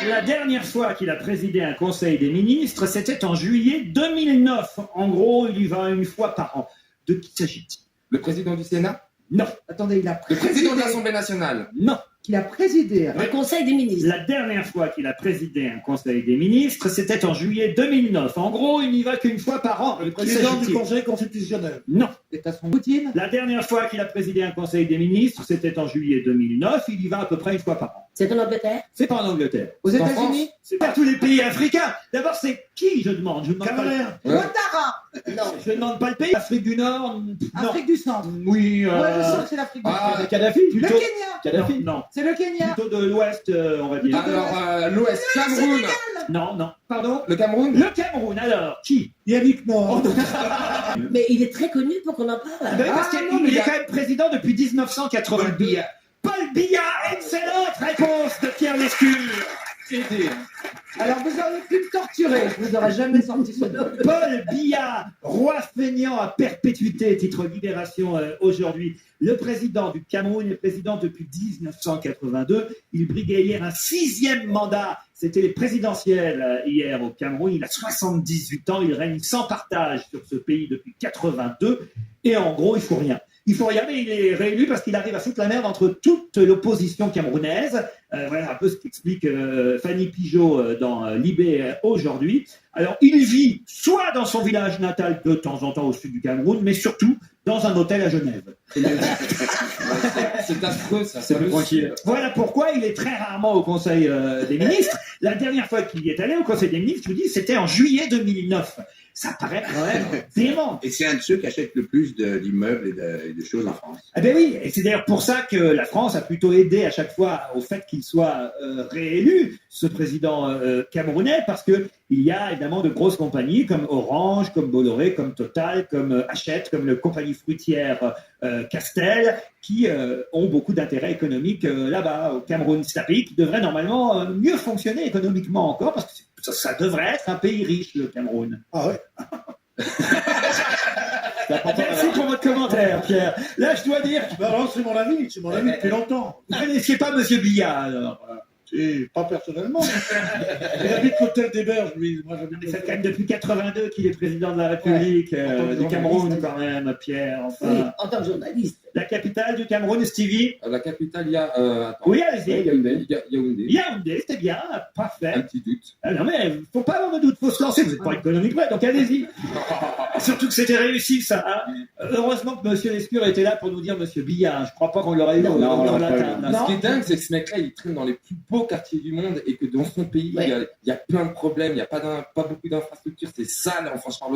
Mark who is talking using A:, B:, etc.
A: La dernière fois qu'il a présidé un conseil des ministres, c'était en juillet 2009. En gros, il y va une fois par an. De qui s'agit-il?
B: Le président du Sénat?
A: Non.
C: Attendez, il a
B: Le
C: présidé.
B: président de l'Assemblée nationale?
A: Non.
C: Qu'il a présidé.
D: Le Conseil des ministres.
A: La dernière fois qu'il a présidé un conseil des ministres, c'était en juillet 2009. En gros, il n'y va qu'une fois par an.
E: Le
A: Qui
E: président du
A: s'agit-il?
E: Conseil constitutionnel.
A: Non.
C: C'est à son Poutine.
A: La dernière fois qu'il a présidé un conseil des ministres, c'était en juillet 2009. Il y va à peu près une fois par an.
D: C'est en Angleterre.
A: C'est pas en Angleterre.
C: Aux
B: C'est en
C: États-Unis.
A: C'est pas tous les pays africains. D'abord, c'est qui, je demande? Je ne demande pas le...
E: Cameroun.
C: Ouattara.
D: Non.
A: Je ne demande pas le pays. Afrique du Nord? Non.
C: Afrique du Centre.
A: Oui.
C: Moi, je sens que c'est l'Afrique du
B: Ah,
C: Centre.
A: Kadhafi,
C: Le
A: plutôt.
C: Kenya.
A: Kadhafi? Non.
C: C'est le Kenya.
A: Plutôt de l'Ouest, on va dire.
B: Alors, l'Ouest, Cameroun.
A: Non, non. Pardon?
B: Le Cameroun?
A: Le Cameroun, alors, qui?
E: Yannick Noah.
D: Mais il est très connu pour qu'on en parle.
A: Ben, parce qu'il
B: non, mais
A: est
B: il y a-
A: quand même président depuis 1982. Paul Biya, excellente réponse de Pierre Lescure.
C: Alors, vous auriez pu me torturer. Je vous aurais jamais sorti ce nom.
A: Paul Biya, roi feignant à perpétuité, titre Libération aujourd'hui. Le président du Cameroun est président depuis 1982. Il briguait hier un 6e mandat. C'était les présidentielles hier au Cameroun. Il a 78 ans. Il règne sans partage sur ce pays depuis 82. Et en gros, il faut rien. Il faut rien, mais il est réélu parce qu'il arrive à foutre la merde entre toute l'opposition camerounaise. Voilà un peu ce qu'explique Fanny Pigeot dans Libé aujourd'hui. Alors, il vit soit dans son village natal de temps en temps au sud du Cameroun, mais surtout dans un hôtel à Genève.
B: C'est affreux, ça.
A: C'est plus tranquille. Voilà pourquoi il est très rarement au Conseil des ministres. La dernière fois qu'il y est allé au Conseil des ministres, je vous dis, c'était en juillet 2009. Ça paraît quand même dément.
F: Et c'est un de ceux qui achètent le plus d'immeubles et de choses en France.
A: Eh bien oui, et c'est d'ailleurs pour ça que la France a plutôt aidé à chaque fois au fait qu'il soit réélu, ce président camerounais, parce que il y a évidemment de grosses compagnies comme Orange, comme Bolloré, comme Total, comme Hachette, comme la compagnie fruitière Castel, qui ont beaucoup d'intérêt économique là-bas au Cameroun. C'est un pays qui devrait normalement mieux fonctionner économiquement encore, parce que ça devrait être un pays riche, le Cameroun.
E: Ah ouais.
A: Merci pour votre commentaire, Pierre. Là, je dois dire,
E: Ben non, c'est mon avis depuis longtemps.
A: vous ne connaissiez pas Monsieur Biya, alors.
E: Et pas personnellement. Il habite l'hôtel des Berges, lui. Moi, j'habite
A: Mais c'est quand même depuis 82 qu'il est président de la République du Cameroun, quand même, Pierre. Enfin.
D: Oui, en tant que journaliste.
A: La capitale du Cameroun, Stevie?
B: La capitale, il y a. Attends.
A: Oui, allez-y.
B: Yaoundé.
A: Yaoundé, c'était bien, parfait.
B: Un petit doute.
A: Ah non, mais il ne faut pas avoir de doute, il faut se lancer. Vous n'êtes pas économique, ouais, donc allez-y. Surtout que c'était réussi, ça. Hein. Heureusement que M. Lescure était là pour nous dire M. Biya. Je ne crois pas qu'on l'aurait eu
D: Non,
A: au
D: non,
A: latin.
B: Ce qui est dingue, c'est que ce mec-là, il traîne dans les plus beaux quartiers du monde et que dans son pays,
D: Ouais.
B: il y a plein de problèmes, il n'y a pas beaucoup d'infrastructures, c'est sale, franchement.